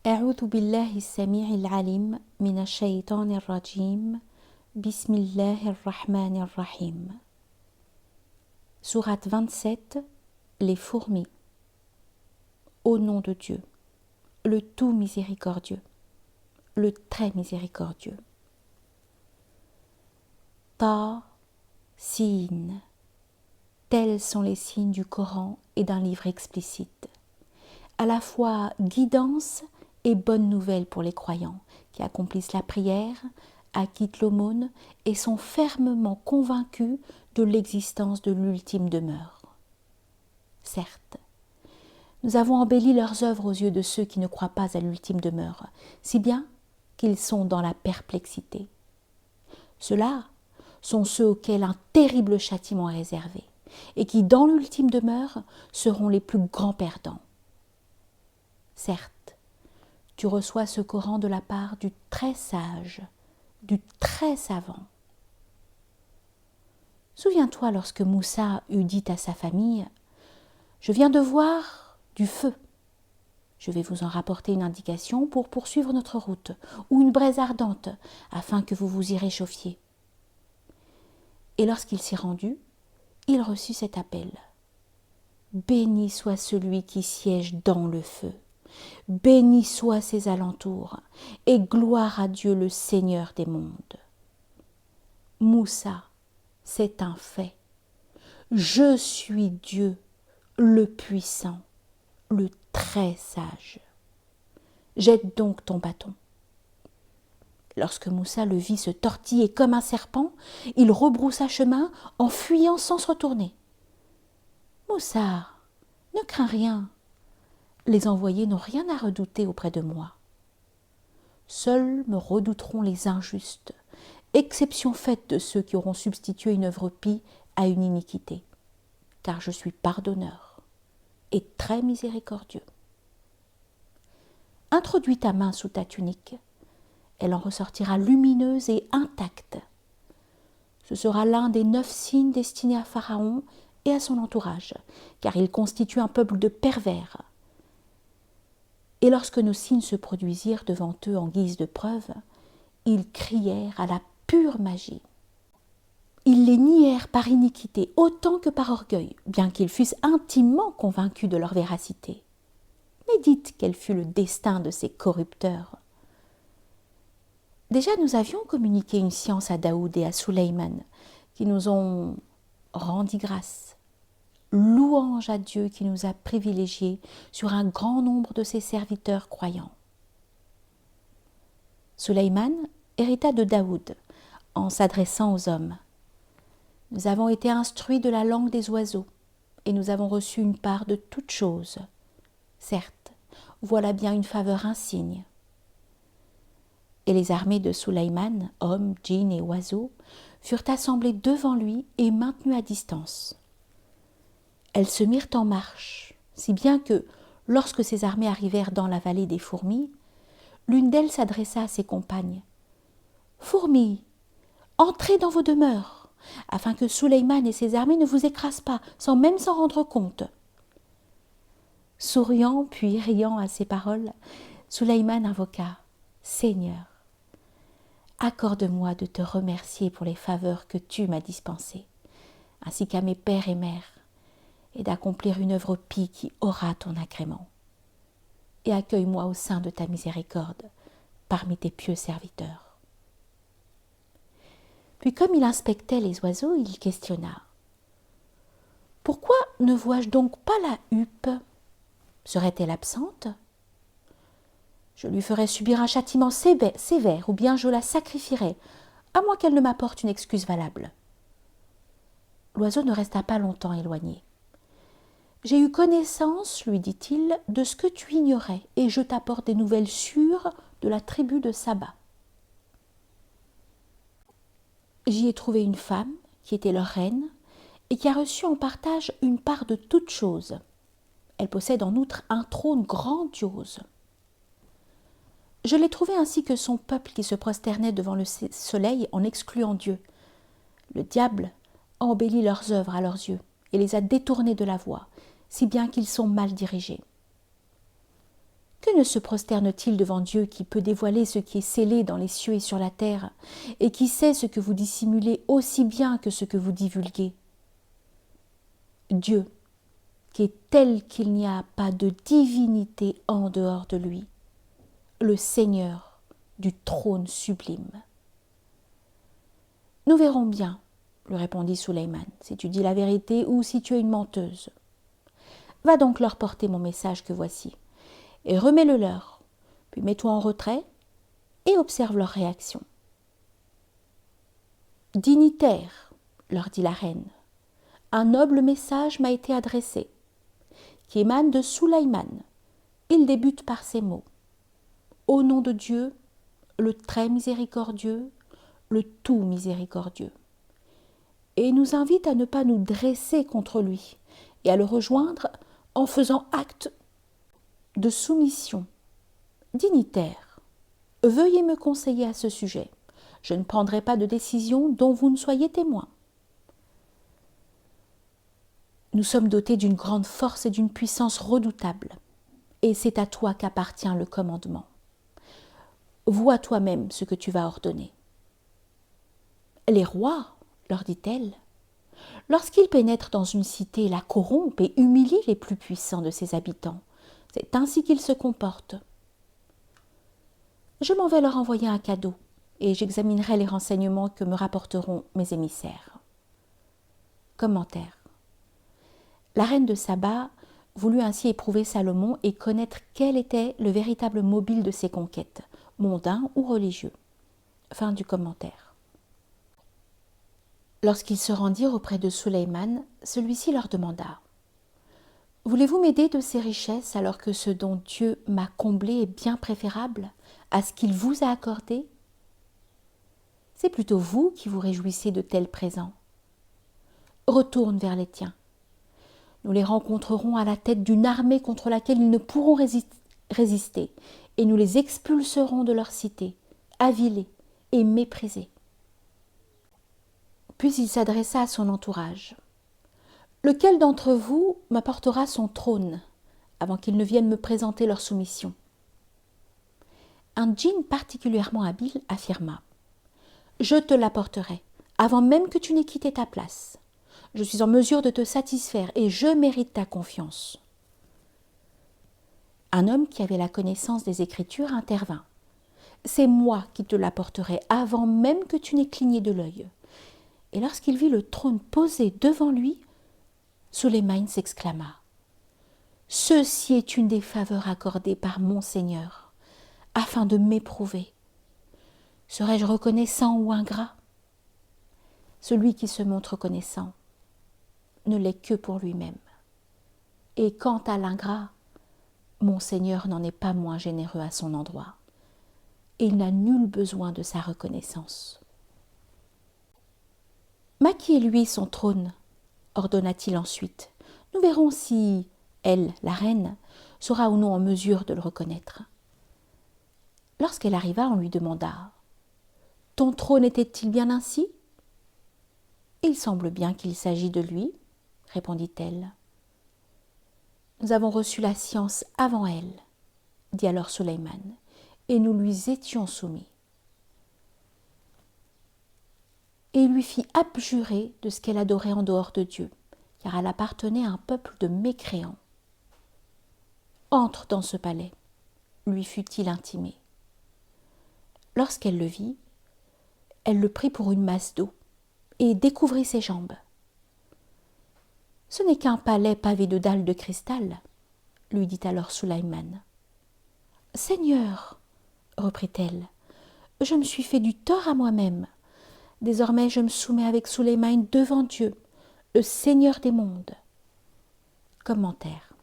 أعوذ بالله السميع العليم من الشيطان الرجيم بسم الله الرحمن الرحيم. Sourate 27, les fourmis. Au nom de Dieu, le tout miséricordieux, le très miséricordieux. Ta, Sin. Tels sont les signes du Coran et d'un livre explicite, à la fois guidance et bonne nouvelle pour les croyants qui accomplissent la prière, acquittent l'aumône et sont fermement convaincus de l'existence de l'ultime demeure. Certes, nous avons embelli leurs œuvres aux yeux de ceux qui ne croient pas à l'ultime demeure, si bien qu'ils sont dans la perplexité. Ceux-là sont ceux auxquels un terrible châtiment est réservé, et qui, dans l'ultime demeure, seront les plus grands perdants. Certes, tu reçois ce Coran de la part du très sage, du très savant. Souviens-toi lorsque Moussa eut dit à sa famille « Je viens de voir du feu. Je vais vous en rapporter une indication pour poursuivre notre route, ou une braise ardente, afin que vous vous y réchauffiez. » Et lorsqu'il s'y rendit, il reçut cet appel. « Béni soit celui qui siège dans le feu. Béni soient ses alentours, et gloire à Dieu le Seigneur des mondes. » Moussa, c'est un fait. Je suis Dieu, le puissant, le très sage. Jette donc ton bâton. Lorsque Moussa le vit se tortiller comme un serpent, il rebroussa chemin en fuyant sans se retourner. Moussa, ne crains rien. Les envoyés n'ont rien à redouter auprès de moi. Seuls me redouteront les injustes, exception faite de ceux qui auront substitué une œuvre pie à une iniquité, car je suis pardonneur et très miséricordieux. Introduis ta main sous ta tunique, elle en ressortira lumineuse et intacte. Ce sera l'un des 9 signes destinés à Pharaon et à son entourage, car il constitue un peuple de pervers. Et lorsque nos signes se produisirent devant eux en guise de preuve, ils crièrent à la pure magie. Ils les nièrent par iniquité autant que par orgueil, bien qu'ils fussent intimement convaincus de leur véracité. Médite quel fut le destin de ces corrupteurs. Déjà nous avions communiqué une science à Daoud et à Sulayman, qui nous ont rendu grâce. Louange à Dieu qui nous a privilégiés sur un grand nombre de ses serviteurs croyants. Sulayman hérita de Daoud en s'adressant aux hommes. Nous avons été instruits de la langue des oiseaux et nous avons reçu une part de toutes choses. Certes, voilà bien une faveur insigne. Et les armées de Sulayman, hommes, djinns et oiseaux, furent assemblées devant lui et maintenues à distance. Elles se mirent en marche, si bien que, lorsque ces armées arrivèrent dans la vallée des fourmis, l'une d'elles s'adressa à ses compagnes. « Fourmis, entrez dans vos demeures, afin que Sulayman et ses armées ne vous écrasent pas, sans même s'en rendre compte. » Souriant puis riant à ces paroles, Sulayman invoqua « Seigneur, accorde-moi de te remercier pour les faveurs que tu m'as dispensées, ainsi qu'à mes pères et mères, et d'accomplir une œuvre pie qui aura ton agrément. Et accueille-moi au sein de ta miséricorde, parmi tes pieux serviteurs. » Puis comme il inspectait les oiseaux, il questionna. « Pourquoi ne vois-je donc pas la huppe? Serait-elle absente? Je lui ferai subir un châtiment sévère, ou bien je la sacrifierai, à moins qu'elle ne m'apporte une excuse valable. » L'oiseau ne resta pas longtemps éloigné. « J'ai eu connaissance, lui dit-il, de ce que tu ignorais, et je t'apporte des nouvelles sûres de la tribu de Saba. J'y ai trouvé une femme qui était leur reine et qui a reçu en partage une part de toutes choses. Elle possède en outre un trône grandiose. Je l'ai trouvée ainsi que son peuple qui se prosternait devant le soleil en excluant Dieu. Le diable a embelli leurs œuvres à leurs yeux et les a détournés de la voie, si bien qu'ils sont mal dirigés. Que ne se prosterne-t-il devant Dieu qui peut dévoiler ce qui est scellé dans les cieux et sur la terre, et qui sait ce que vous dissimulez aussi bien que ce que vous divulguez? Dieu, qui est tel qu'il n'y a pas de divinité en dehors de lui, le Seigneur du trône sublime. Nous verrons bien, lui répondit Sulayman, si tu dis la vérité ou si tu es une menteuse. Va donc leur porter mon message que voici, et remets-le leur, puis mets-toi en retrait et observe leur réaction. Dignitaires, leur dit la reine, un noble message m'a été adressé, qui émane de Sulayman. Il débute par ces mots. Au nom de Dieu, le très miséricordieux, le tout miséricordieux. Et nous invite à ne pas nous dresser contre lui et à le rejoindre en faisant acte de soumission. Dignitaire, veuillez me conseiller à ce sujet. Je ne prendrai pas de décision dont vous ne soyez témoin. Nous sommes dotés d'une grande force et d'une puissance redoutable, et c'est à toi qu'appartient le commandement. Vois toi-même ce que tu vas ordonner. Les rois, leur dit-elle, lorsqu'ils pénètrent dans une cité, la corrompent et humilient les plus puissants de ses habitants. C'est ainsi qu'ils se comportent. Je m'en vais leur envoyer un cadeau, et j'examinerai les renseignements que me rapporteront mes émissaires. Commentaire. La reine de Saba voulut ainsi éprouver Salomon et connaître quel était le véritable mobile de ses conquêtes, mondain ou religieux. Fin du commentaire. Lorsqu'ils se rendirent auprès de Sulayman, celui-ci leur demanda « Voulez-vous m'aider de ces richesses alors que ce dont Dieu m'a comblé est bien préférable à ce qu'il vous a accordé ? C'est plutôt vous qui vous réjouissez de tels présents. Retourne vers les tiens. Nous les rencontrerons à la tête d'une armée contre laquelle ils ne pourront résister, et nous les expulserons de leur cité, avilés et méprisés. » Puis il s'adressa à son entourage. « Lequel d'entre vous m'apportera son trône avant qu'ils ne viennent me présenter leur soumission ?» Un djinn particulièrement habile affirma. « Je te l'apporterai, avant même que tu n'aies quitté ta place. Je suis en mesure de te satisfaire et je mérite ta confiance. » Un homme qui avait la connaissance des Écritures intervint. « C'est moi qui te l'apporterai avant même que tu n'aies cligné de l'œil. » Et lorsqu'il vit le trône posé devant lui, Sulayman s'exclama. « Ceci est une des faveurs accordées par mon Seigneur, afin de m'éprouver. Serais-je reconnaissant ou ingrat ? Celui qui se montre reconnaissant ne l'est que pour lui-même. Et quant à l'ingrat, mon Seigneur n'en est pas moins généreux à son endroit. Et il n'a nul besoin de sa reconnaissance. » « Maquillez-lui son trône, ordonna-t-il ensuite. Nous verrons si elle, la reine, sera ou non en mesure de le reconnaître. Lorsqu'elle arriva, on lui demanda « Ton trône était-il bien ainsi ?»« Il semble bien qu'il s'agit de lui, » répondit-elle. « Nous avons reçu la science avant elle, » dit alors Sulayman, « et nous lui étions soumis. » Et il lui fit abjurer de ce qu'elle adorait en dehors de Dieu, car elle appartenait à un peuple de mécréants. « Entre dans ce palais, » lui fut-il intimé. Lorsqu'elle le vit, elle le prit pour une masse d'eau et découvrit ses jambes. « Ce n'est qu'un palais pavé de dalles de cristal, » lui dit alors Sulayman. « Seigneur, » reprit-elle, « je me suis fait du tort à moi-même. Désormais, je me soumets avec Sulayman devant Dieu, le Seigneur des mondes. » Commentaire.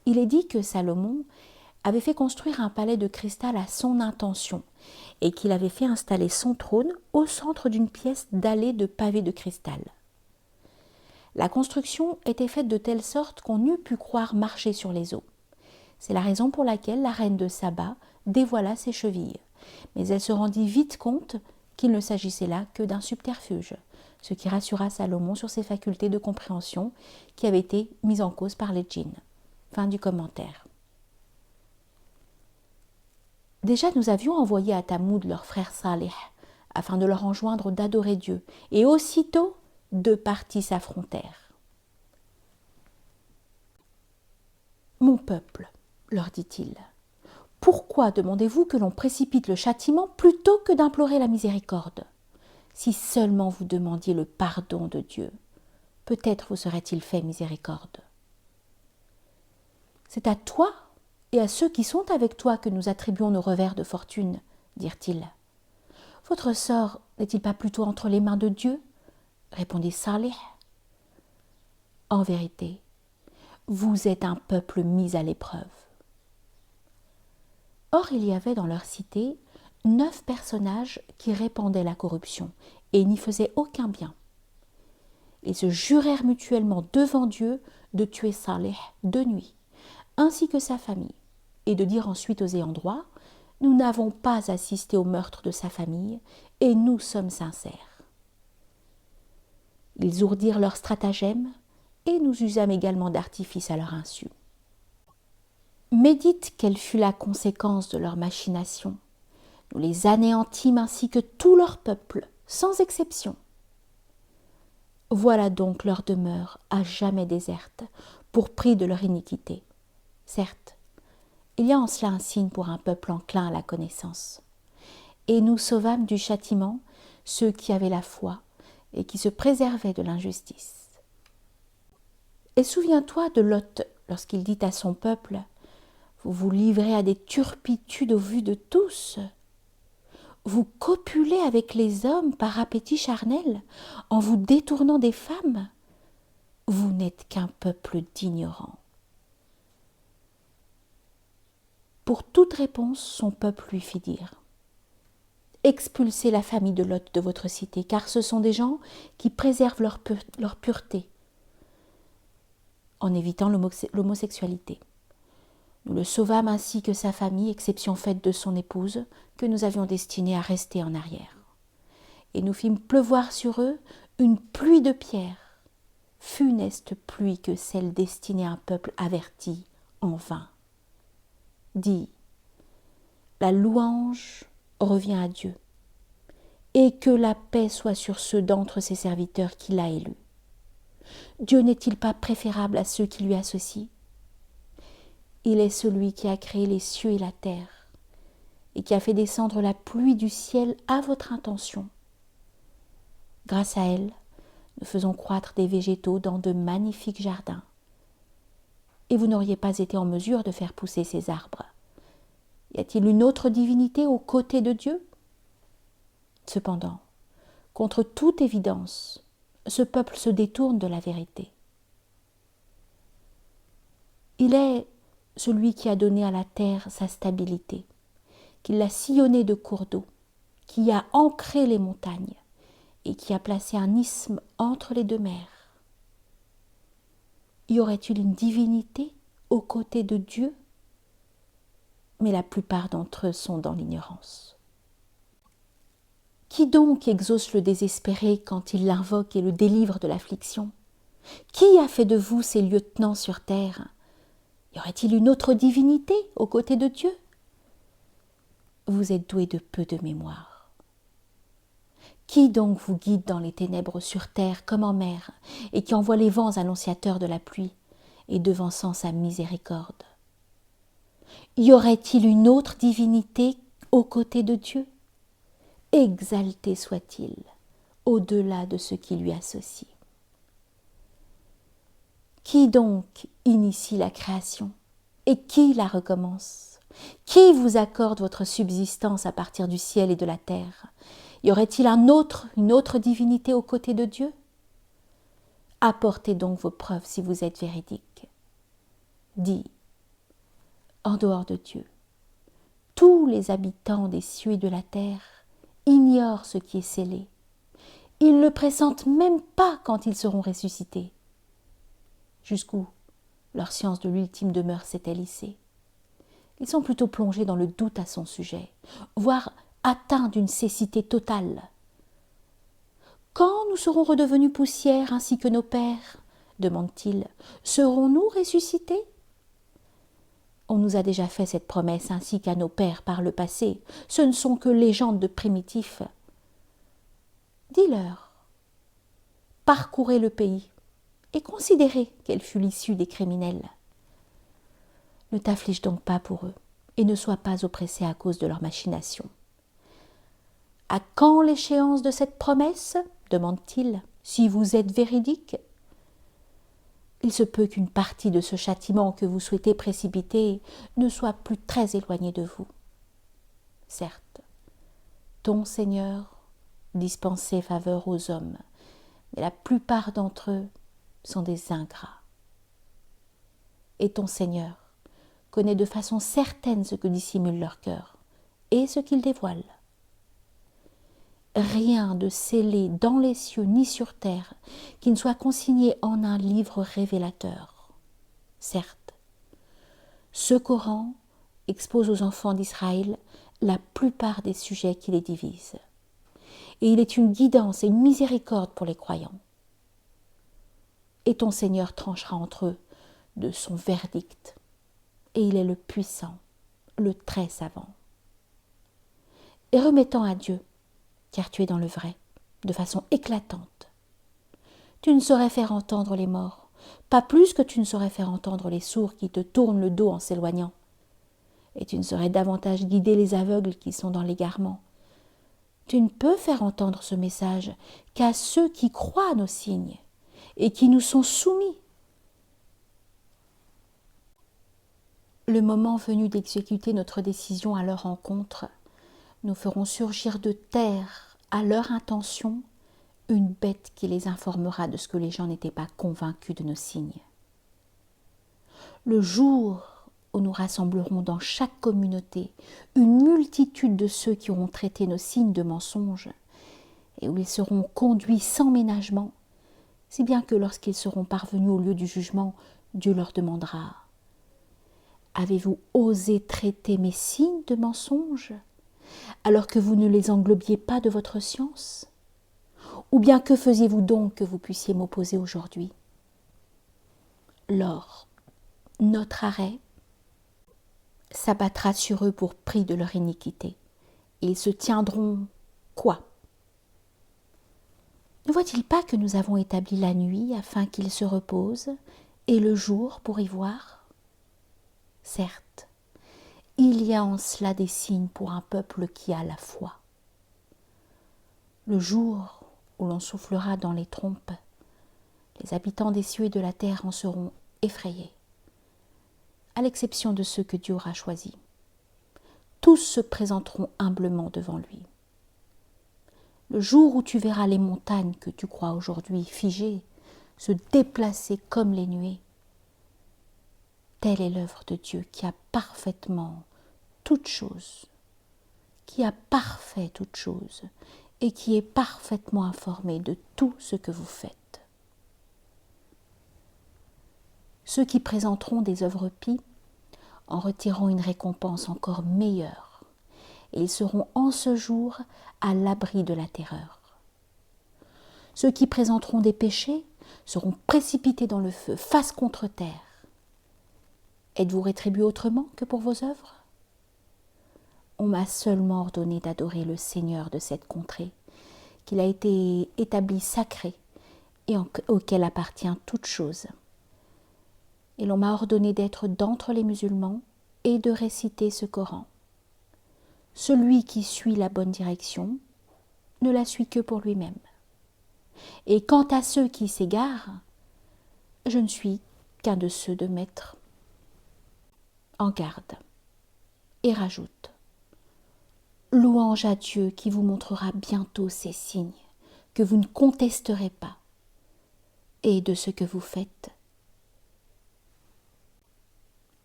Il est dit que Salomon avait fait construire un palais de cristal à son intention et qu'il avait fait installer son trône au centre d'une pièce dallée de pavés de cristal. La construction était faite de telle sorte qu'on eût pu croire marcher sur les eaux. C'est la raison pour laquelle la reine de Saba dévoila ses chevilles, mais elle se rendit vite compte qu'il ne s'agissait là que d'un subterfuge, ce qui rassura Salomon sur ses facultés de compréhension qui avaient été mises en cause par les djinns. Fin du commentaire. Déjà nous avions envoyé à Thamoud leur frère Salih, afin de leur enjoindre d'adorer Dieu, et aussitôt deux parties s'affrontèrent. Mon peuple, leur dit-il, pourquoi demandez-vous que l'on précipite le châtiment plutôt que d'implorer la miséricorde? Si seulement vous demandiez le pardon de Dieu, peut-être vous serait-il fait miséricorde. C'est à toi et à ceux qui sont avec toi que nous attribuons nos revers de fortune, dirent-ils. Votre sort n'est-il pas plutôt entre les mains de Dieu? Répondit Salih. En vérité, vous êtes un peuple mis à l'épreuve. Or, il y avait dans leur cité 9 personnages qui répandaient la corruption et n'y faisaient aucun bien. Ils se jurèrent mutuellement devant Dieu de tuer Salih de nuit, ainsi que sa famille, et de dire ensuite aux ayants droit, nous n'avons pas assisté au meurtre de sa famille, et nous sommes sincères. Ils ourdirent leur stratagème, et nous usâmes également d'artifice à leur insu. Médite quelle fut la conséquence de leur machination. Nous les anéantîmes ainsi que tout leur peuple, sans exception. Voilà donc leur demeure à jamais déserte, pour prix de leur iniquité. Certes, il y a en cela un signe pour un peuple enclin à la connaissance. Et nous sauvâmes du châtiment ceux qui avaient la foi et qui se préservaient de l'injustice. Et souviens-toi de Lot lorsqu'il dit à son peuple « Vous vous livrez à des turpitudes au vu de tous. Vous copulez avec les hommes par appétit charnel en vous détournant des femmes. Vous n'êtes qu'un peuple d'ignorants. » Pour toute réponse, son peuple lui fit dire « Expulsez la famille de Lot de votre cité, car ce sont des gens qui préservent leur pureté en évitant l'homosexualité. » Nous le sauvâmes ainsi que sa famille, exception faite de son épouse, que nous avions destinée à rester en arrière. Et nous fîmes pleuvoir sur eux une pluie de pierres, funeste pluie que celle destinée à un peuple averti en vain. Dis, la louange revient à Dieu, et que la paix soit sur ceux d'entre ses serviteurs qu'il a élus. Dieu n'est-il pas préférable à ceux qui lui associent? Il est celui qui a créé les cieux et la terre, et qui a fait descendre la pluie du ciel à votre intention. Grâce à elle, nous faisons croître des végétaux dans de magnifiques jardins. Et vous n'auriez pas été en mesure de faire pousser ces arbres. Y a-t-il une autre divinité aux côtés de Dieu? Cependant, contre toute évidence, ce peuple se détourne de la vérité. Il est celui qui a donné à la terre sa stabilité, qui l'a sillonnée de cours d'eau, qui a ancré les montagnes et qui a placé un isthme entre les deux mers. Y aurait-il une divinité aux côtés de Dieu? Mais la plupart d'entre eux sont dans l'ignorance. Qui donc exauce le désespéré quand il l'invoque et le délivre de l'affliction? Qui a fait de vous ses lieutenants sur terre? Y aurait-il une autre divinité aux côtés de Dieu? Vous êtes doués de peu de mémoire. Qui donc vous guide dans les ténèbres sur terre comme en mer, et qui envoie les vents annonciateurs de la pluie, et devançant sa miséricorde? Y aurait-il une autre divinité aux côtés de Dieu? Exalté soit-il, au-delà de ce qui lui associe. Qui donc initie la création, et qui la recommence? Qui vous accorde votre subsistance à partir du ciel et de la terre? Y aurait-il une autre divinité aux côtés de Dieu? Apportez donc vos preuves si vous êtes véridiques. Dis, en dehors de Dieu, tous les habitants des cieux et de la terre ignorent ce qui est scellé. Ils ne pressentent même pas quand ils seront ressuscités. Jusqu'où leur science de l'ultime demeure s'est-elle hissée? Ils sont plutôt plongés dans le doute à son sujet, voire atteints d'une cécité totale. Quand nous serons redevenus poussière ainsi que nos pères, demande-t-il, serons-nous ressuscités? On nous a déjà fait cette promesse ainsi qu'à nos pères par le passé. Ce ne sont que légendes de primitifs. Dis-leur, parcourez le pays et considérez quelle fut l'issue des criminels. Ne t'afflige donc pas pour eux et ne sois pas oppressé à cause de leurs machinations. À quand l'échéance de cette promesse ? Demande-t-il, si vous êtes véridique. Il se peut qu'une partie de ce châtiment que vous souhaitez précipiter ne soit plus très éloignée de vous. Certes, ton Seigneur dispensait faveur aux hommes, mais la plupart d'entre eux sont des ingrats. Et ton Seigneur connaît de façon certaine ce que dissimule leur cœur et ce qu'ils dévoilent. Rien de scellé dans les cieux ni sur terre qui ne soit consigné en un livre révélateur. Certes, ce Coran expose aux enfants d'Israël la plupart des sujets qui les divisent. Et il est une guidance et une miséricorde pour les croyants. Et ton Seigneur tranchera entre eux de son verdict. Et il est le puissant, le très savant. Et remettant à Dieu, car tu es dans le vrai, de façon éclatante. Tu ne saurais faire entendre les morts, pas plus que tu ne saurais faire entendre les sourds qui te tournent le dos en s'éloignant. Et tu ne saurais davantage guider les aveugles qui sont dans l'égarement. Tu ne peux faire entendre ce message qu'à ceux qui croient à nos signes et qui nous sont soumis. Le moment venu d'exécuter notre décision à leur encontre, nous ferons surgir de terre, à leur intention, une bête qui les informera de ce que les gens n'étaient pas convaincus de nos signes. Le jour où nous rassemblerons dans chaque communauté une multitude de ceux qui auront traité nos signes de mensonges, et où ils seront conduits sans ménagement, si bien que lorsqu'ils seront parvenus au lieu du jugement, Dieu leur demandera « Avez-vous osé traiter mes signes de mensonges, alors que vous ne les englobiez pas de votre science ? Ou bien que faisiez-vous donc que vous puissiez m'opposer aujourd'hui ?» Lors, notre arrêt s'abattra sur eux pour prix de leur iniquité, et ils se tiendront quoi ? Ne voit-il pas que nous avons établi la nuit afin qu'ils se reposent, et le jour pour y voir ? Certes, il y a en cela des signes pour un peuple qui a la foi. Le jour où l'on soufflera dans les trompes, les habitants des cieux et de la terre en seront effrayés, à l'exception de ceux que Dieu aura choisis. Tous se présenteront humblement devant lui. Le jour où tu verras les montagnes que tu crois aujourd'hui figées se déplacer comme les nuées, telle est l'œuvre de Dieu qui a parfaitement toutes choses, qui a parfait toutes choses et qui est parfaitement informé de tout ce que vous faites. Ceux qui présenteront des œuvres pies en retireront une récompense encore meilleure, et ils seront en ce jour à l'abri de la terreur. Ceux qui présenteront des péchés seront précipités dans le feu, face contre terre. Êtes-vous rétribués autrement que pour vos œuvres ? On m'a seulement ordonné d'adorer le Seigneur de cette contrée, qu'il a été établi sacré et auquel appartient toute chose. Et l'on m'a ordonné d'être d'entre les musulmans et de réciter ce Coran. Celui qui suit la bonne direction ne la suit que pour lui-même. Et quant à ceux qui s'égarent, je ne suis qu'un de ceux de mettre en garde. Et rajoute : louange à Dieu qui vous montrera bientôt ces signes que vous ne contesterez pas, et de ce que vous faites,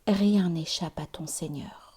rien n'échappe à ton Seigneur.